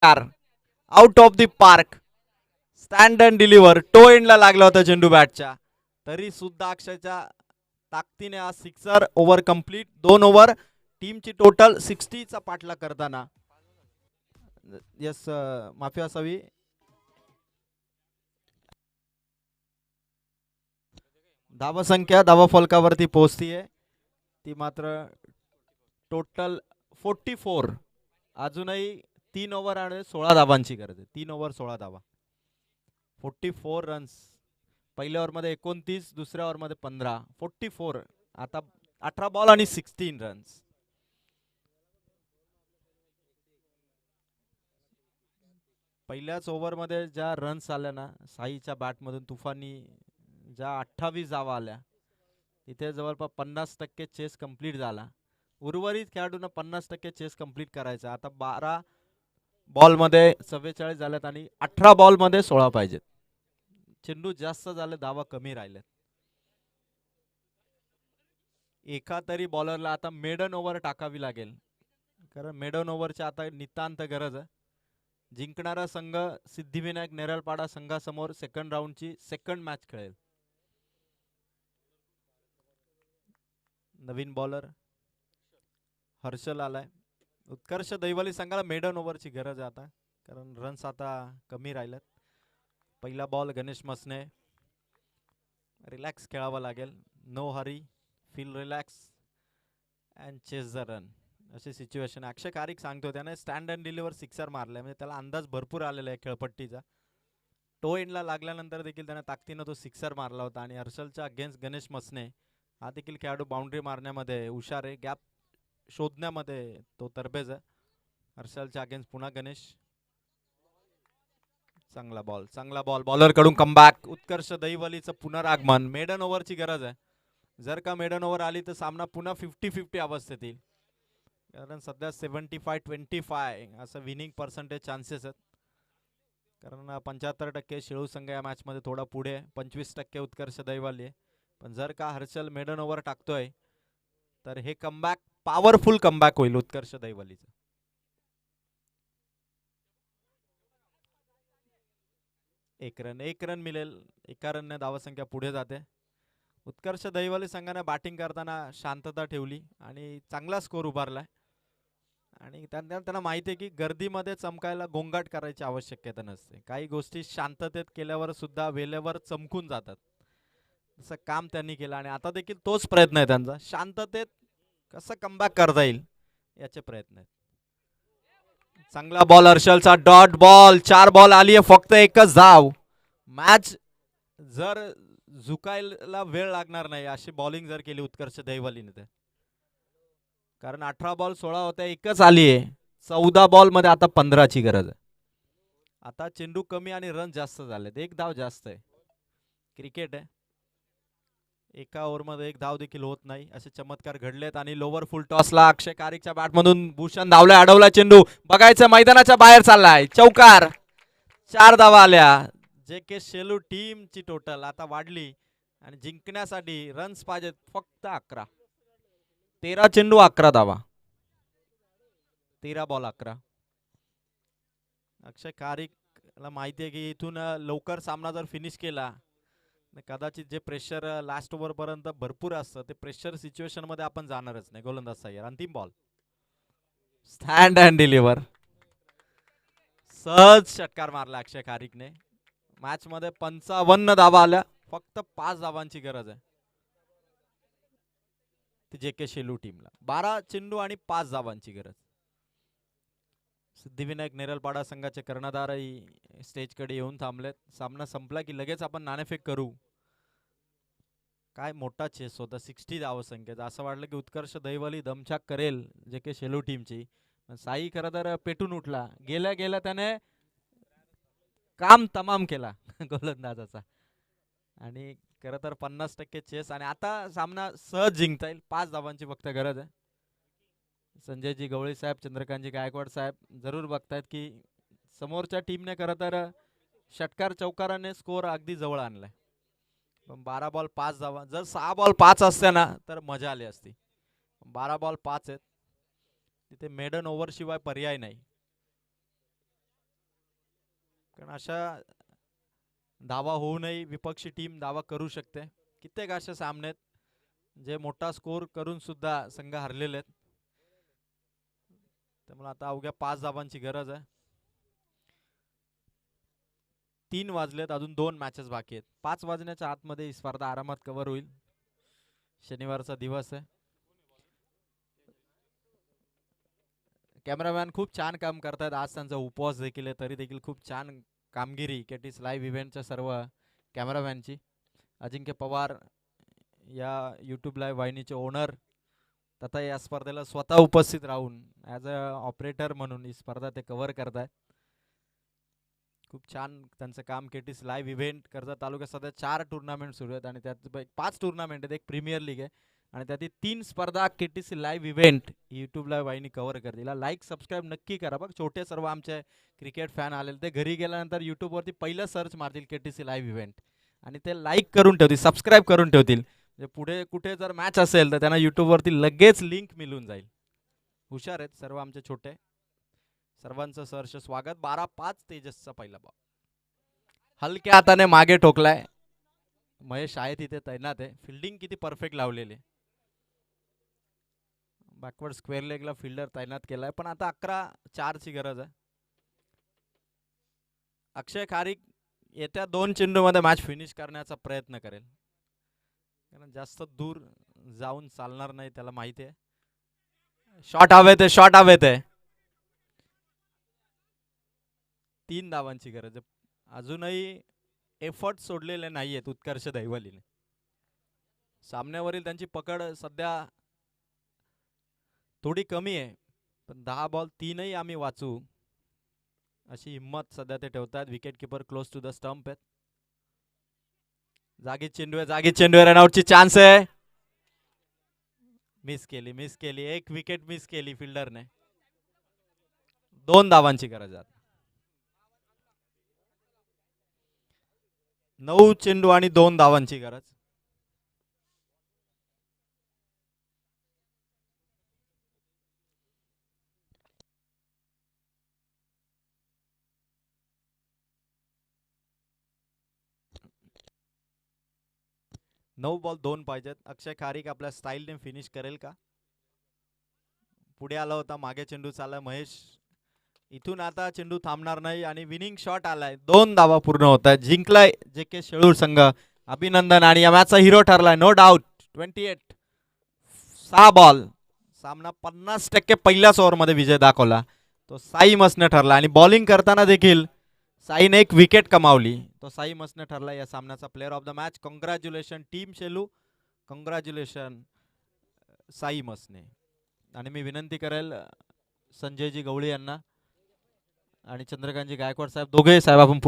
Out of the park. Stand and deliver. Toe एंडला लागला होता चेंडू बॅटच्या, तरी सुद्धा अक्षरच्या ताकदीने हा सिक्सर. Over complete. 2 ओव्हर. टीमची टोटल 60चा पाठला करताना. यस, माफी असावी. धावसंख्या धावा फलकावरती पोहोचतीये, ती मात्र टोटल 44. अजूनही 3 ओव्हर आणि 16 धावांची गरज आहे. 3 ओव्हर 16 धावा. 44 रन्स. पहिल्या ओव्हरमध्ये 29, दुसऱ्या ओव्हरमध्ये 15. 44. आता 18 बॉल आणि 16 रन्स. पहिल्याच ओव्हरमध्ये ज्या रन्स आल्या ना साईच्या बॅटमधून, तुफानी ज्या 28 धावा आल्या, तिथे जवळपास 50% चेस कंप्लीट झाला. उर्वरित खेळाडूंना 50% चेस कंप्लीट करायचा. आता 12 बॉलमध्ये 44 झाल्यात आणि 18 बॉलमध्ये 16 पाहिजेत. चेंडू जास्त झाले, धावा कमी राहिल्यात. एका तरी बॉलरला आता मेडन ओव्हर टाकावी लागेल, कारण मेडन ओव्हरची आता नितांत गरज आहे. जिंकणारा संघ सिद्धिविनायक नेरळपाडा संघासमोर सेकंड राऊंडची सेकंड मॅच खेळेल. नवीन बॉलर हर्षल आलाय. उत्कर्ष दैवली संघाला मेडन ओव्हरची गरज आहे आता, कारण रन्स आता कमी राहिलेत. पहिला बॉल गणेश मसने. रिलॅक्स खेळावं लागेल. No hurry, feel relax and chase the run, अशी सिच्युएशन. अक्षय कारिक सांगतो त्याने स्टँड अँड डिलिव्हर सिक्सर मारलाय, म्हणजे त्याला अंदाज भरपूर आलेला आहे खेळपट्टीचा. टो एंडला लागल्यानंतर देखील त्याने ताकदीनं तो सिक्सर मारला होता. आणि हर्षलच्या अगेन्स्ट गणेश मसने हा देखील खेळाडू बाउंड्री मारण्यामध्ये हुशार आहे, गॅप शोधण्यामध्ये तो तरबेज आहे. हर्षलच्या अगेन्स्ट पुन्हा गणेश. चांगला बॉल, चांगला बॉल. बॉलर कडून कमबॅक. उत्कर्ष दहिवलीचं पुनरागमन. मेडन ओव्हरची गरज आहे. जर का मेडन ओव्हर आली तर सामना पुन्हा 50-50 अवस्थेत येईल, कारण सध्या 75-25 असं विनिंग पर्सेंटेज चान्सेस आहेत. कारण 75% शेळू संघ या मॅच मध्ये थोडा पुढे, 25% उत्कर्ष दैवाली आहे. पण जर का हर्षल मेडन ओव्हर टाकतोय तर हे कमबॅक, पॉवरफुल कमबॅक होईल उत्कर्ष दैवालीचं. एक रन मिळेल. एका रनने धावसंख्या पुढे जाते. उत्कर्ष दैवाली संघाने बॅटिंग करताना शांतता ठेवली आणि चांगला स्कोर उभारलाय. आणि त्यांना माहिती आहे की गर्दीमध्ये चमकायला गोंगाट करायची आवश्यकता नसते. काही गोष्टी शांततेत केल्यावर सुद्धा वेळेवर चमकून जातात. तसं काम त्यांनी केलं आणि आता देखील तोच प्रयत्न आहे त्यांचा. शांततेत कसं कमबॅक करता येईल याचे प्रयत्न आहेत. चांगला बॉल हर्षलचा. Dot ball. 4 बॉल आली आहे, फक्त एकच धाव. मॅच जर झुकायला वेळ लागणार नाही अशी बॉलिंग जर केली उत्कर्ष दैवालीने तर, कारण 18 बॉल 16 होत्या, एकच आली आहे. 14 बॉल मध्ये आता 15ची गरज आहे. आता चेंडू कमी आणि रन जास्त झालेत, एक धाव जास्त आहे. क्रिकेट आहे, एका ओव्हरमध्ये एक धाव देखील होत नाही, असे चमत्कार घडलेत. आणि लोवर फुल टॉसला अक्षय कारिकच्या बॅटमधून भूषण धावलाय, अडवला चेंडू. बघायचं, मैदानाच्या बाहेर चाललाय. चौकार. 4 धावा आल्या. जे के शेलू टीमची टोटल आता वाढली आणि जिंकण्यासाठी रन्स पाहिजेत फक्त 11. 13 चेंडू 11 धावा. 13 बॉल 11. अक्षय कारिकला माहिती आहे की इथून लवकर सामना जर फिनिश केला कदाचित जे प्रेशर लास्ट ओव्हर पर्यंत भरपूर असतं ते प्रेशर सिच्युएशन मध्ये आपण जाणारच नाही. गोलंदाज सय्यर. अंतिम बॉल. Stand and deliver. सहज षटकार मारला अक्षय कारिकने. मॅच मध्ये 55 धावा आल्या, फक्त 5 धावांची गरज आहे जे के शेलू टीमला. 12 चेंडू आणि 5 धावांची गरज. सिद्धिविनायक नेरळपाडा संघाचे कर्णधारही स्टेजकडे येऊन थांबलेत. सामना संपला की लगेच आपण नाणेफेक करू. काय मोठा चेस होता, 60 धावसंख्येत. असं वाटलं की उत्कर्ष दैवली दमछाक करेल जे के शेलू टीमची. साई खरं तर पेटून उठला. गेल्या गेल्या त्याने काम तमाम केला गोलंदाजाचा. आणि खरं तर 50% चेस आणि आता सामना सहज जिंकता येईल. 5 धावांची फक्त गरज आहे. संजयजी गवळी साहेब, चंद्रकांतजी गायकवाड साहेब जरूर बघतायत की समोरच्या टीमने खरं तर षटकार चौकाराने स्कोर अगदी जवळ आणलाय. पण 12 बॉल 5 धावा. जर 6 बॉल 5 असते ना तर मजा आली असती. 12 बॉल 5 आहेत, तिथे मेडन ओव्हर शिवाय पर्याय नाही. अशा धावा होऊनही विपक्षी टीम धावा करू शकते. कित्येक असे सामने आहेत जे मोठा स्कोर करून सुद्धा संघ हरलेले आहेत. त्यामुळे आता अवघ्या 5 धावांची गरज आहे. 3 वाजलेत, अजून 2 मॅचेस बाकी आहेत. 5 वाजण्याच्या आतमध्ये ही स्पर्धा आरामात कव्हर होईल. शनिवारचा दिवस आहे. कॅमेरामॅन खूप छान काम करतात. आज त्यांचा उपवास देखील आहे, तरी देखील खूप छान कामगिरी केटीस लाईव्ह इव्हेंटच्या सर्व कॅमेरामॅनची. अजिंक्य पवार या यूट्यूब लाईव्ह वाहिनीचे ओनर तथा या स्पर्धेला स्वतः उपस्थित राहून ॲज अ ऑपरेटर म्हणून ही स्पर्धा ते कव्हर करतायत. खूप छान त्यांचं काम. केटीस लाईव्ह इव्हेंट कर्जत तालुक्यात सध्या 4 टुर्नामेंट सुरू आहेत आणि त्यात 5 टुर्नामेंट आहेत. एक प्रीमियर लीग आहे आणि त्यातील 3 स्पर्धा KTC live event YouTube live वाहिनी कव्हर करतील. लाईक सबस्क्राईब नक्की करा. बघ छोटे सर्व आमचे क्रिकेट फॅन आलेले ते घरी गेल्यानंतर यूट्यूबवरती पहिलं सर्च मारतील केटीसी लाईव्ह इव्हेंट आणि ते लाईक करून ठेवतील, सबस्क्राईब करून ठेवतील. म्हणजे पुढे कुठे जर मॅच असेल तर त्यांना यूट्यूबवरती लगेच लिंक मिळून जाईल. हुशार आहेत सर्व आमचे छोटे. सर्वांचं सहर्ष स्वागत. 12-5 तेजसचा पहिला बॉल हलक्या हाताने मागे ठोकलाय. महेश आहेत इथे तैनात आहे. फिल्डिंग किती परफेक्ट लावलेली. बॅकवर्ड स्क्वेअर लेगला फिल्डर तैनात केलाय. पण आता 11-4 ची गरज आहे. अक्षय खारीक येत्या 2 चेंडूमध्ये मॅच फिनिश करण्याचा प्रयत्न करेल, कारण जास्त दूर जाऊन चालणार नाही, त्याला माहिती आहे. शॉट हवेत आहे, शॉट हवेत आहे. 3 धावांची गरज आहे. अजूनही एफर्ट सोडलेले नाहीयेत उत्कर्ष दैवलीने. सामन्यावरील त्यांची पकड सध्या थोडी कमी आहे, पण 10 बॉल 3ही आम्ही वाचू अशी हिम्मत सध्या ते ठेवतात. Wicket keeper close to the stump आहेत. जागीच चेंडू आहे, जागीच चेंडू आहे. रनआउटची चान्स आहे. मिस केली. एक विकेट मिस केली फिल्डरने. 2 धावांची गरज आहे. 9 चेंडू आणि 2 धावांची गरज. नऊ बॉल 2 पाहिजेत. अक्षय खारीक आपल्या स्टाईलने फिनिश करेल का? पुढे आला होता, मागे चेंडू चालला. महेश इथून आता चेंडू थांबणार नाही आणि विनिंग शॉट आलाय. 2 धावा पूर्ण होत आहेत. जिंकलाय जे के शेळूर संघ. अभिनंदन. आणि या मॅचचा हिरो ठरलाय नो डाऊट. 28 6 बॉल. सामना 50% पहिल्याच ओव्हरमध्ये विजय दाखवला तो साई मसने ठरला. आणि बॉलिंग करताना देखील साईने एक विकेट कमावली. तो साई मसने ठरला या सामन्याचा player of the match. Congratulation team Shelu, congratulation Sai Masne. आणि मी विनंती करेल संजयजी गवळी यांना आणि चंद्रकांतजी गायकवाड साहेब, दोघे साहेब आपण